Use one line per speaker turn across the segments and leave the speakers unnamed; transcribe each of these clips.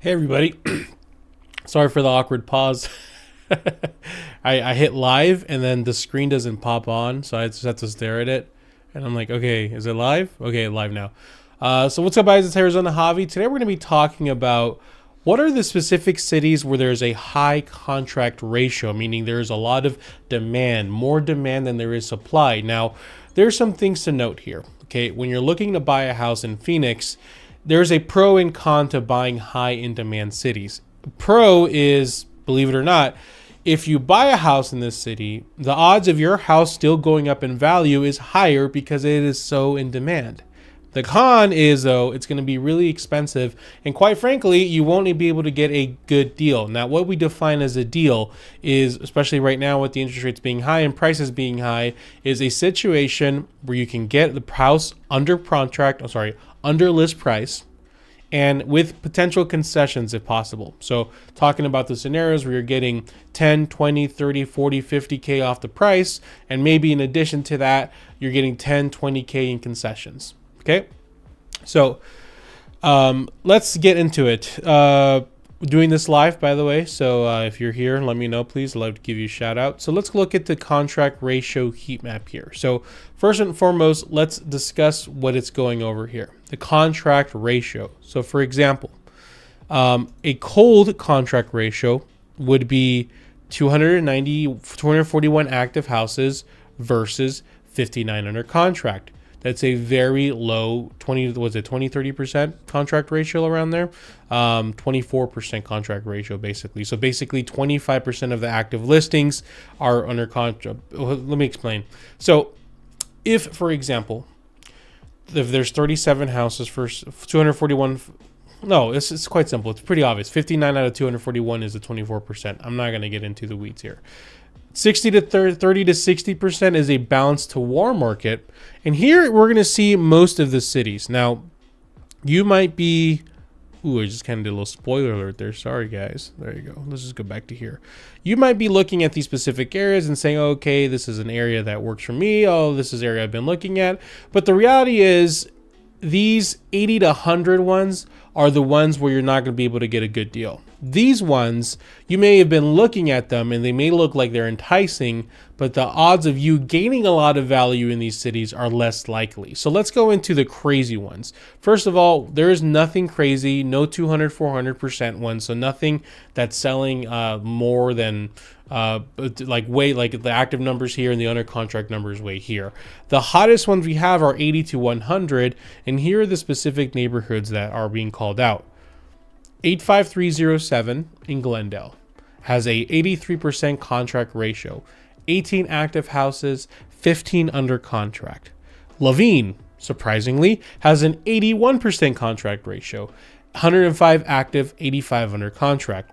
Hey everybody, sorry for the awkward pause. I hit live and then the screen doesn't pop on, so I just have to stare at it. And I'm like, okay, is it live? Okay, live now. So what's up, guys? It's Arizona Javy. Today we're going to be talking about what are the specific cities where there's a high contract ratio, meaning there's a lot of demand, more demand than there is supply. Now, there's some things to note here. Okay, when you're looking to buy a house in Phoenix, there's a pro and con to buying high in demand cities. Pro is, believe it or not, if you buy a house in this city, the odds of your house still going up in value is higher because it is so in demand. The con is, though, it's going to be really expensive, and quite frankly, you won't be able to get a good deal. Now, what we define as a deal is, especially right now with the interest rates being high and prices being high, is a situation where you can get the house under contract, under list price, and with potential concessions if possible. So talking about the scenarios where you're getting 10, 20, 30, 40, 50K off the price, and maybe in addition to that, you're getting 10, 20K in concessions. Okay, so let's get into it. Doing this live, by the way, so if you're here, let me know, please. I'd love to give you a shout out. So let's look at the contract ratio heat map here. So first and foremost, let's discuss what it's going over here. The contract ratio. So for example, a cold contract ratio would be 241 active houses versus 59 under contract. That's a very low 30% contract ratio around there. 24% contract ratio basically. So basically 25% of the active listings are under contract. Let me explain. So if, for example, if there's 37 houses for 241, no, it's quite simple. It's pretty obvious. 59 out of 241 is a 24%. I'm not going to get into the weeds here. 30 to 60% is a balance to warm market. And here we're going to see most of the cities. Now, you might be... Ooh, I just kind of did a little spoiler alert there. Sorry, guys. There you go. Let's just go back to here. You might be looking at these specific areas and saying, okay, this is an area that works for me. Oh, this is an area I've been looking at. But the reality is these 80 to 100 ones are the ones where you're not going to be able to get a good deal. These ones, you may have been looking at them and they may look like they're enticing, but the odds of you gaining a lot of value in these cities are less likely. So let's go into the crazy ones. First of all, there is nothing crazy, no 200, 400% ones. So nothing that's selling more than like the active numbers here and the under contract numbers way here. The hottest ones we have are 80 to 100. And here are the specific neighborhoods that are being called out. 85307 in Glendale has a 83% contract ratio, 18 active houses, 15 under contract. Laveen, surprisingly, has an 81% contract ratio, 105 active, 85 under contract.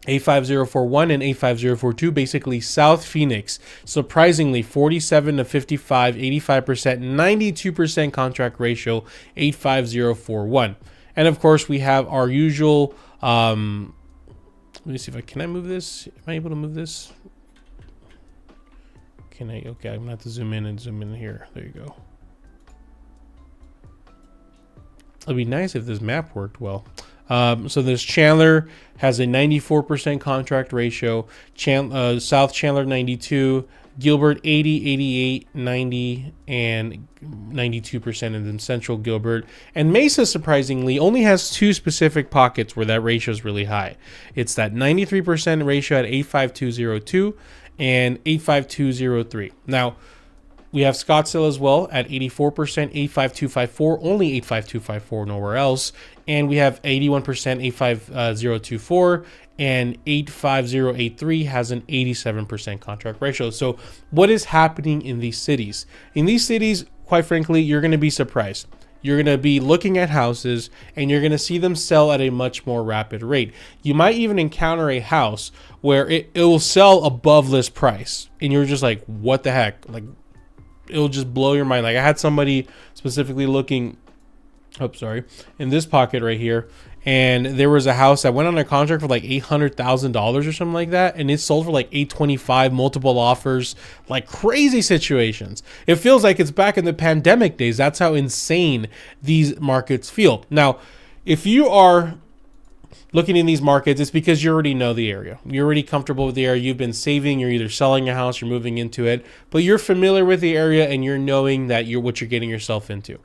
85041 and 85042, basically South Phoenix, surprisingly 47 to 55, 85%, 92% contract ratio, 85041. And of course, we have our usual, let me see if can I move this? Am I able to move this? Can I? Okay, I'm going to have to zoom in here. There you go. It'd be nice if this map worked well. So this Chandler has a 94% contract ratio, South Chandler 92, Gilbert 80, 88, 90, and 92%, and then Central Gilbert. And Mesa, surprisingly, only has two specific pockets where that ratio is really high. It's that 93% ratio at 85202 and 85203. Now, we have Scottsdale as well at 84%, 85254, only 85254, nowhere else. And we have 81%, 85024, and 85083 has an 87% contract ratio. So what is happening in these cities? In these cities, quite frankly, you're going to be surprised. You're going to be looking at houses and you're going to see them sell at a much more rapid rate. You might even encounter a house where it will sell above list price. And you're just like, what the heck? Like, it'll just blow your mind. Like I had somebody specifically looking, in this pocket right here, and there was a house that went under contract for like $800,000 or something like that, and it sold for like $825, multiple offers, like crazy situations. It feels like it's back in the pandemic days. That's how insane these markets feel. Now, if you are looking in these markets, it's because you already know the area. You're already comfortable with the area. You've been saving. You're either selling a house, you're moving into it, but you're familiar with the area and you're knowing that you're what you're getting yourself into.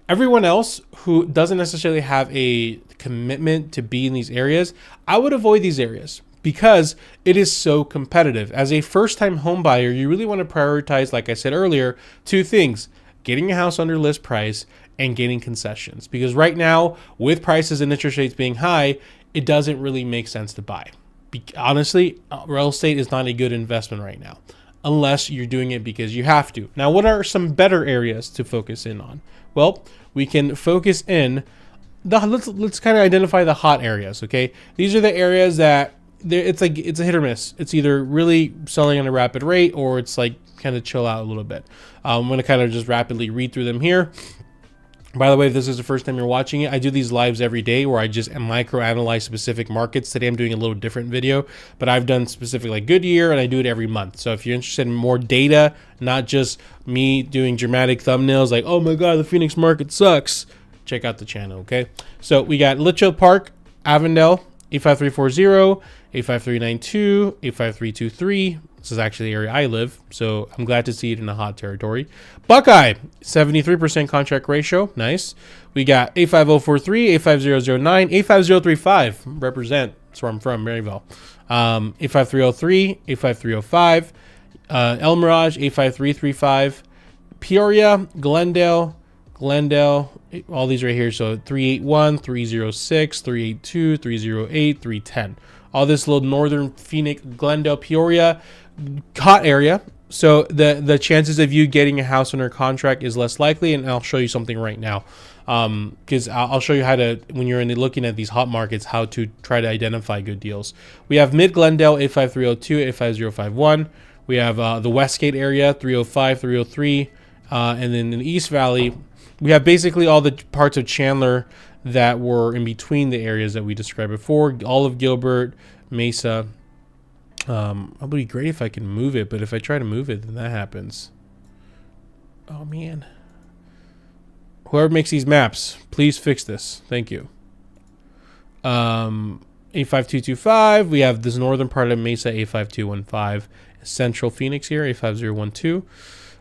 Everyone else who doesn't necessarily have a commitment to be in these areas, I would avoid these areas because it is so competitive. As a first-time home buyer, you really want to prioritize, like I said earlier, two things: getting a house under list price and getting concessions. Because right now, with prices and interest rates being high, it doesn't really make sense to buy. Honestly, real estate is not a good investment right now, unless you're doing it because you have to. Now, what are some better areas to focus in on? Well, we can focus in let's kind of identify the hot areas. Okay, these are the areas that it's a hit or miss. It's either really selling at a rapid rate or it's like kind of chill out a little bit. I'm going to kind of just rapidly read through them here. By the way, if this is the first time you're watching it, I do these lives every day where I just micro-analyze specific markets. Today I'm doing a little different video, but I've done specific like Goodyear, and I do it every month. So if you're interested in more data, not just me doing dramatic thumbnails like, oh my God, the Phoenix market sucks, check out the channel, okay? So we got Litchfield Park, Avondale, 85340, 85392, 85323. This is actually the area I live, so I'm glad to see it in the hot territory. Buckeye, 73% contract ratio. Nice. We got 85043, 85009, 85035. Represent. That's where I'm from, Maryville. 85303, 85305. El Mirage, 85335. Peoria, Glendale, all these right here. So 381, 306, 382, 308, 310. All this little northern Phoenix, Glendale, Peoria, hot area. So the chances of you getting a house under contract is less likely, and I'll show you something right now. Because I'll show you how to, when you're looking at these hot markets, how to try to identify good deals. We have Mid Glendale, 85302, 85051. We have the Westgate area, 305, 303. And then in the East Valley, we have basically all the parts of Chandler that were in between the areas that we described before. All of Gilbert, Mesa. It would be great if I can move it, but if I try to move it, then that happens. Oh man. Whoever makes these maps, please fix this. Thank you. 85225. We have this northern part of Mesa, 85215. Central Phoenix here, 85012.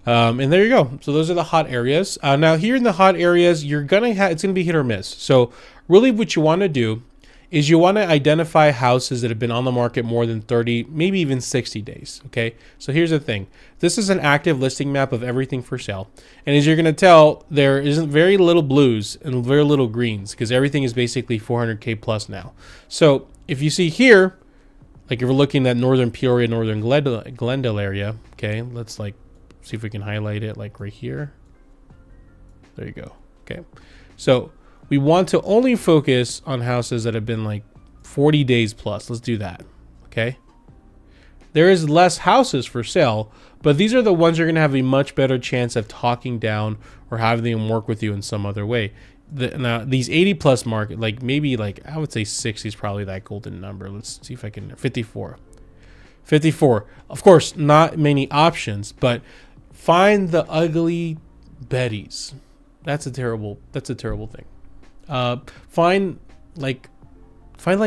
And there you go. So those are the hot areas. Now here in the hot areas, you're gonna have, it's gonna be hit or miss. So really what you want to do is you want to identify houses that have been on the market more than 30, maybe even 60 days. Okay. So here's the thing. This is an active listing map of everything for sale. And as you're going to tell, there isn't very little blues and very little greens because everything is basically 400K plus now. So if you see here, like if we're looking at northern Peoria, northern Glendale area. Okay. Let's like see if we can highlight it like right here. There you go. Okay. So we want to only focus on houses that have been like 40 days plus. Let's do that. Okay. There is less houses for sale, but these are the ones you're going to have a much better chance of talking down or having them work with you in some other way. Now these 80 plus market, like maybe like I would say 60 is probably that golden number. Let's see if I can. 54. Of course, not many options, but find the ugly Bettys. That's a terrible thing. Find like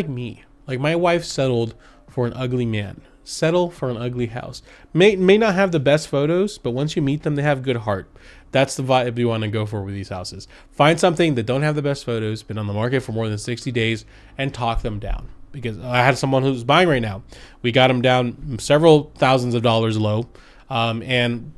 me. Like my wife settled for an ugly man. Settle for an ugly house. May not have the best photos, but once you meet them, they have good heart. That's the vibe you want to go for with these houses. Find something that don't have the best photos, been on the market for more than 60 days, and talk them down. Because I had someone who's buying right now. We got them down several thousands of dollars low. And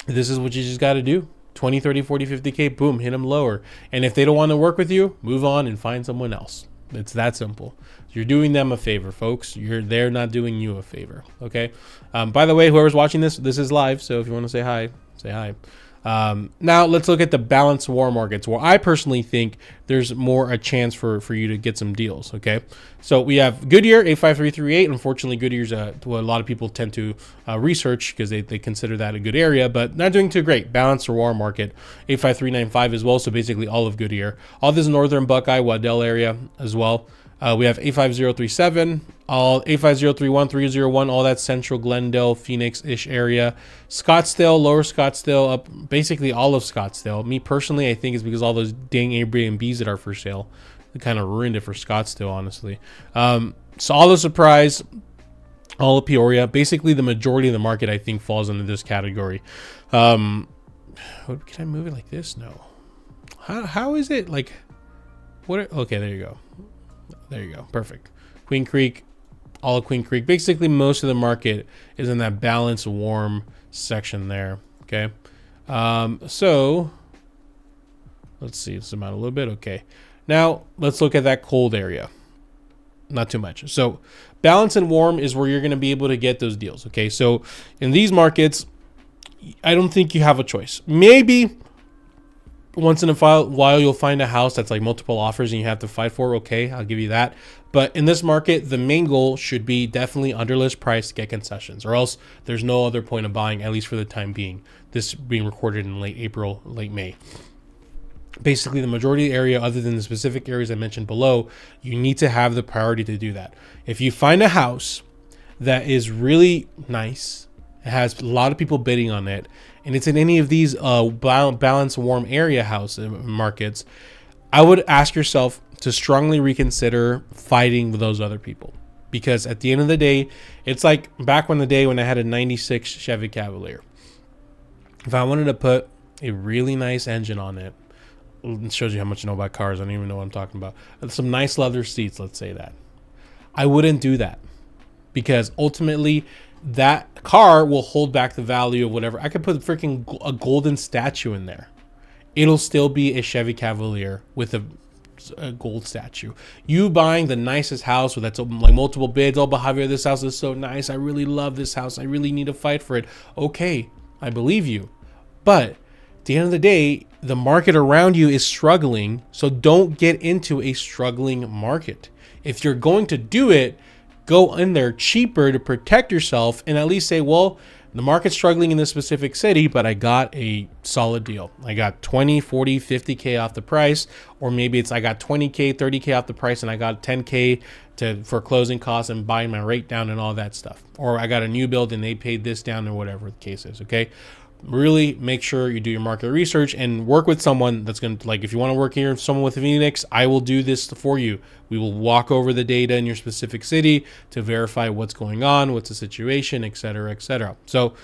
this is what you just got to do. 20, 30, 40, 50K, boom, hit them lower. And if they don't want to work with you, move on and find someone else. It's that simple. You're doing them a favor, folks. They're not doing you a favor, okay? By the way, whoever's watching this is live, so if you want to say hi, say hi. Now let's look at the balanced war markets, where I personally think there's more a chance for you to get some deals. Okay, so we have Goodyear 85338. Unfortunately, Goodyear's what a lot of people tend to research because they consider that a good area, but not doing too great. Balanced war market 85395 as well. So basically all of Goodyear, all this northern Buckeye, Waddell area as well. We have 85037, all 85031, 301, all that central Glendale, Phoenix-ish area. Scottsdale, lower Scottsdale, up basically all of Scottsdale. Me personally, I think it's because all those dang Airbnbs that are for sale. It kind of ruined it for Scottsdale, honestly. So all the surprise, all of Peoria, basically the majority of the market, I think, falls under this category. Can I move it like this? No. How is it like? What? Okay, there you go. There you go. Perfect. Queen Creek, all of Queen Creek. Basically, most of the market is in that balanced, warm section there. Okay. So let's see. Let's zoom out a little bit. Okay. Now let's look at that cold area. Not too much. So balance and warm is where you're going to be able to get those deals. Okay. So in these markets, I don't think you have a choice. Maybe once in a while you'll find a house that's like multiple offers and you have to fight for. Okay, I'll give you that. But in this market, the main goal should be definitely under list price to get concessions, or else there's no other point of buying, at least for the time being. This being recorded in late April, late May. Basically, the majority of the area, other than the specific areas I mentioned below, you need to have the priority to do that. If you find a house that is really nice, it has a lot of people bidding on it, and it's in any of these balanced warm area house markets, I would ask yourself to strongly reconsider fighting with those other people. Because at the end of the day, it's like back when I had a 96 Chevy Cavalier. If I wanted to put a really nice engine on it, it shows you how much I know about cars. I don't even know what I'm talking about. Some nice leather seats, let's say that. I wouldn't do that, because ultimately that car will hold back the value of whatever. I could put freaking a golden statue in there. It'll still be a Chevy Cavalier with a gold statue. You buying the nicest house with that's like multiple bids. Oh, but Javier, this house is so nice. I really love this house. I really need to fight for it. Okay, I believe you. But at the end of the day, the market around you is struggling. So don't get into a struggling market. If you're going to do it, go in there cheaper to protect yourself and at least say, well, the market's struggling in this specific city, but I got a solid deal. I got 20, 40, 50K off the price, or maybe it's I got 20K, 30K off the price and I got 10K for closing costs and buying my rate down and all that stuff. Or I got a new build and they paid this down or whatever the case is, okay? Really make sure you do your market research and work with someone that's going to, like, if you want to work here, someone with Phoenix, I will do this for you. We will walk over the data in your specific city to verify what's going on, what's the situation, et cetera, et cetera. So,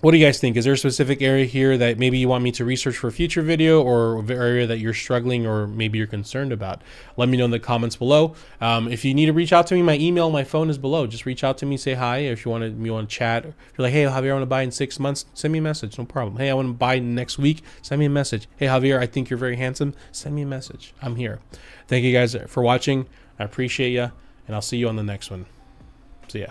what do you guys think? Is there a specific area here that maybe you want me to research for a future video, or an area that you're struggling or maybe you're concerned about? Let me know in the comments below. If you need to reach out to me, my email, my phone is below. Just reach out to me, say hi. If you want to chat, if you're like, hey, Javier, I want to buy in 6 months, send me a message. No problem. Hey, I want to buy next week. Send me a message. Hey, Javier, I think you're very handsome. Send me a message. I'm here. Thank you guys for watching. I appreciate you, and I'll see you on the next one. See ya.